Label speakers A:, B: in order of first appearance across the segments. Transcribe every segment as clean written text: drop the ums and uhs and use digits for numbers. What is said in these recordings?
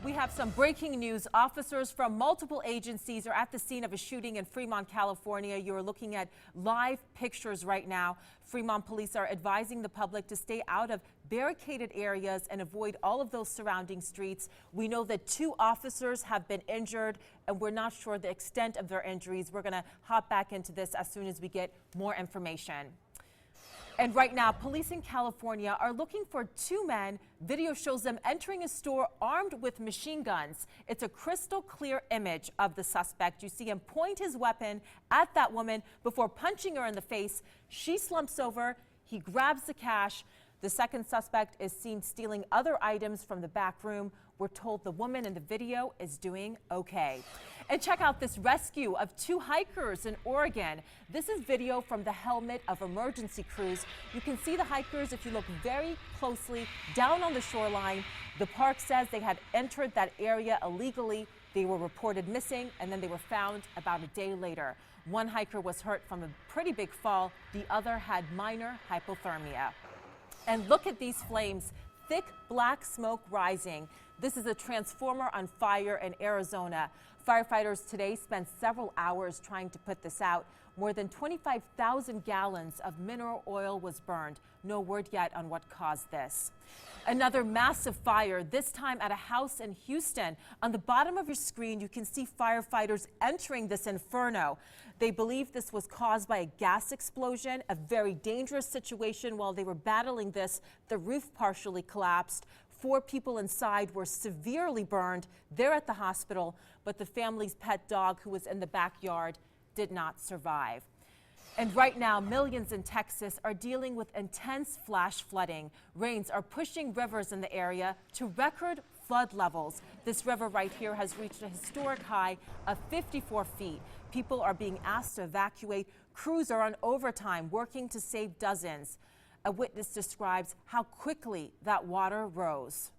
A: We have some breaking news. Officers from multiple agencies are at the scene of a shooting in Fremont, California. You're looking at live pictures right now. Fremont police are advising the public to stay out of barricaded areas and avoid all of those surrounding streets. We know that 2 officers have been injured, and we're not sure the extent of their injuries. We're going to hop back into this as soon as we get more information. And right now, police in California are looking for 2 men. Video shows them entering a store armed with machine guns. It's a crystal clear image of the suspect. You see him point his weapon at that woman before punching her in the face. She slumps over. He grabs the cash. The second suspect is seen stealing other items from the back room. We're told the woman in the video is doing okay. And check out this rescue of 2 hikers in Oregon. This is video from the helmet of emergency crews. You can see the hikers if you look very closely down on the shoreline. The park says they had entered that area illegally. They were reported missing, and then they were found about a day later. One hiker was hurt from a pretty big fall. The other had minor hypothermia. And look at these flames, thick black smoke rising. This is a transformer on fire in Arizona. Firefighters today spent several hours trying to put this out. More than 25,000 gallons of mineral oil was burned. No word yet on what caused this. Another massive fire, this time at a house in Houston. On the bottom of your screen, you can see firefighters entering this inferno. They believe this was caused by a gas explosion, a very dangerous situation. While they were battling this, the roof partially collapsed. 4 people inside were severely burned. They're at the hospital, but the family's pet dog, who was in the backyard, did not survive. And right now, millions in Texas are dealing with intense flash flooding. Rains are pushing rivers in the area to record flood levels. This river right here has reached a historic high of 54 feet. People are being asked to evacuate. Crews are on overtime working to save dozens. A witness describes how quickly that water rose.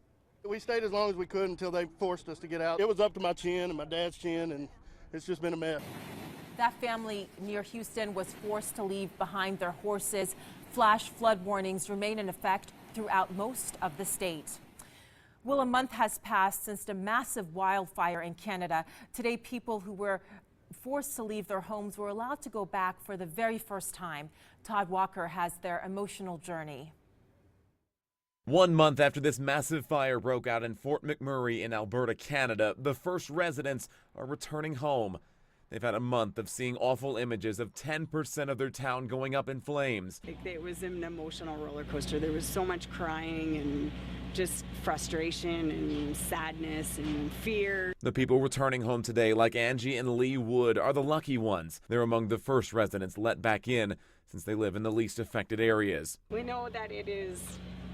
B: We stayed as long as we could until they forced us to get out. It was up to my chin and my dad's chin, and it's just been a mess.
A: That family near Houston was forced to leave behind their horses. Flash flood warnings remain in effect throughout most of the state. Well, a month has passed since the massive wildfire in Canada. Today, people who were forced to leave their homes were allowed to go back for the very first time. Todd Walker has their emotional journey.
C: 1 month after this massive fire broke out in Fort McMurray in Alberta, Canada, the first residents are returning home. They've had a month of seeing awful images of 10% of their town going up in flames.
D: It was an emotional roller coaster. There was so much crying and just frustration and sadness and fear.
C: The people returning home today, like Angie and Lee Wood, are the lucky ones. They're among the first residents let back in since they live in the least affected areas.
D: We know that it is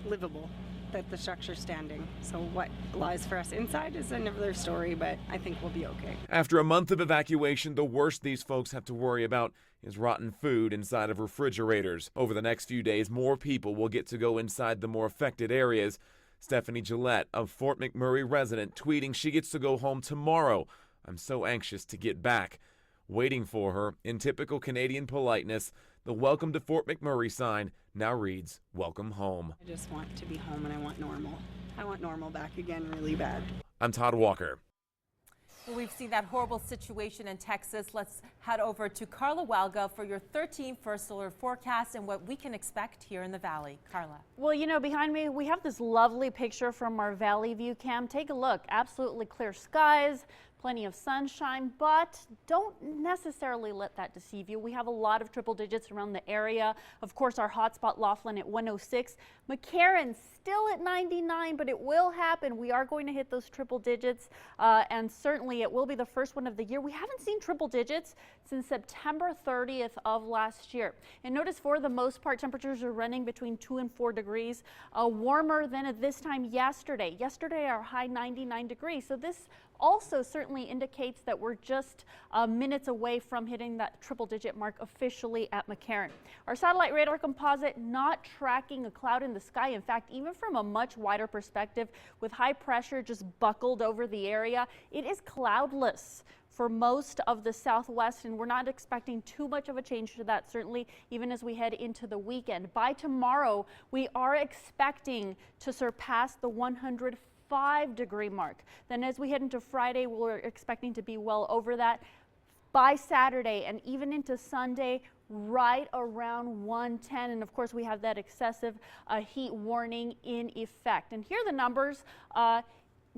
D: livable, that the structure's standing. So what lies for us inside is another story, but I think we'll be okay.
C: After a month of evacuation, the worst these folks have to worry about is rotten food inside of refrigerators. Over the next few days, more people will get to go inside the more affected areas. Stephanie Gillette, a Fort McMurray resident, tweeting she gets to go home tomorrow. I'm so anxious to get back. Waiting for her, in typical Canadian politeness, the Welcome to Fort McMurray sign now reads, "Welcome home."
D: I just want to be home and I want normal. I want normal back again really bad.
C: I'm Todd Walker.
A: Well, we've seen that horrible situation in Texas. Let's head over to Carla Welga for your 13th solar forecast and what we can expect here in the valley. Carla.
E: Well, you know, behind me we have this lovely picture from our Valley View cam. Take a look. Absolutely clear skies, plenty of sunshine, but don't necessarily let that deceive you. We have a lot of triple digits around the area. Of course, our hotspot Laughlin at 106. McCarran still at 99, but it will happen. We are going to hit those triple digits, and certainly it will be the first one of the year. We haven't seen triple digits since September 30th of last year. And notice for the most part, temperatures are running between 2 and 4 degrees, warmer than at this time yesterday. Yesterday, our high 99 degrees. So this also certainly indicates that we're just minutes away from hitting that triple digit mark officially at McCarran. Our satellite radar composite not tracking a cloud in the sky. In fact, even from a much wider perspective, with high pressure just buckled over the area, it is cloudless for most of the southwest, and we're not expecting too much of a change to that, certainly even as we head into the weekend. By tomorrow, we are expecting to surpass the 100 105-degree mark. Then as we head into Friday, we're expecting to be well over that. By Saturday and even into Sunday, right around 110. And of course, we have that excessive heat warning in effect. And here are the numbers.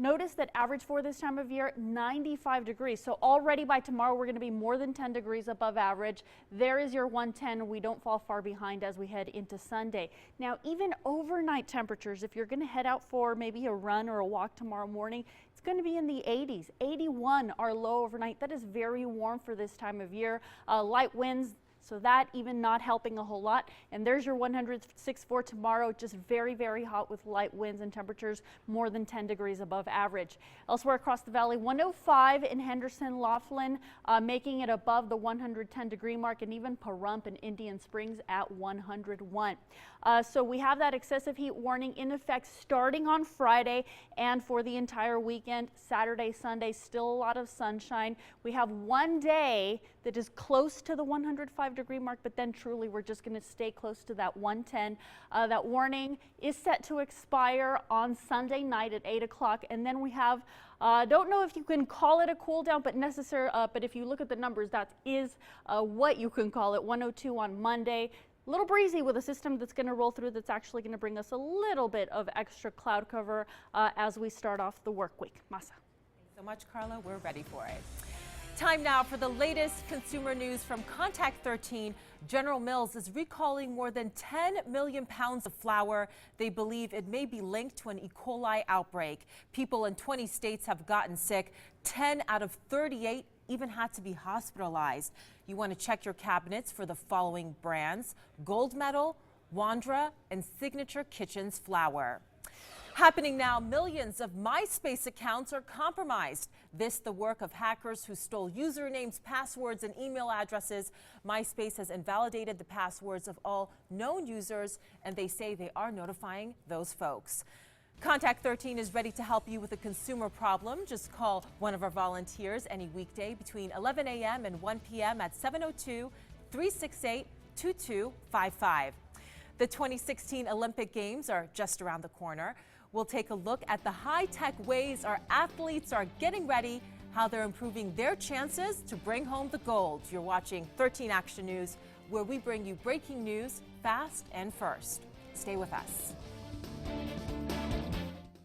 E: Notice that average for this time of year, 95 degrees. So already by tomorrow, we're going to be more than 10 degrees above average. There is your 110. We don't fall far behind as we head into Sunday. Now, even overnight temperatures, if you're going to head out for maybe a run or a walk tomorrow morning, it's going to be in the 80s. 81 our low overnight. That is very warm for this time of year. Light winds. So that even not helping a whole lot. And there's your 106 for tomorrow, just very, very hot with light winds and temperatures more than 10 degrees above average. Elsewhere across the valley, 105 in Henderson, Laughlin, making it above the 110-degree mark, and even Pahrump and Indian Springs at 101. So we have that excessive heat warning in effect starting on Friday and for the entire weekend. Saturday, Sunday, still a lot of sunshine. We have one day that is close to the 105-degree mark, but then truly we're just going to stay close to that 110. That warning is set to expire on Sunday night at 8 o'clock, and then we have don't know if you can call it a cool down, but but if you look at the numbers, that is what you can call it. 102 on Monday. A little breezy with a system that's going to roll through that's actually going to bring us a little bit of extra cloud cover as we start off the work week. Masa.
A: Thanks so much, Carla. We're ready for it. Time now for the latest consumer news from Contact 13. General Mills is recalling more than 10 million pounds of flour. They believe it may be linked to an E. coli outbreak. People in 20 states have gotten sick. 10 out of 38 even had to be hospitalized. You want to check your cabinets for the following brands: Gold Medal, Wandra, and Signature Kitchens flour. Happening now, millions of MySpace accounts are compromised. This the work of hackers who stole usernames, passwords, and email addresses. MySpace has invalidated the passwords of all known users, and they say they are notifying those folks. Contact 13 is ready to help you with a consumer problem. Just call one of our volunteers any weekday between 11 a.m. and 1 p.m. at 702-368-2255. The 2016 Olympic Games are just around the corner. We'll take a look at the high-tech ways our athletes are getting ready, how they're improving their chances to bring home the gold. You're watching 13 Action News, where we bring you breaking news fast and first. Stay with us.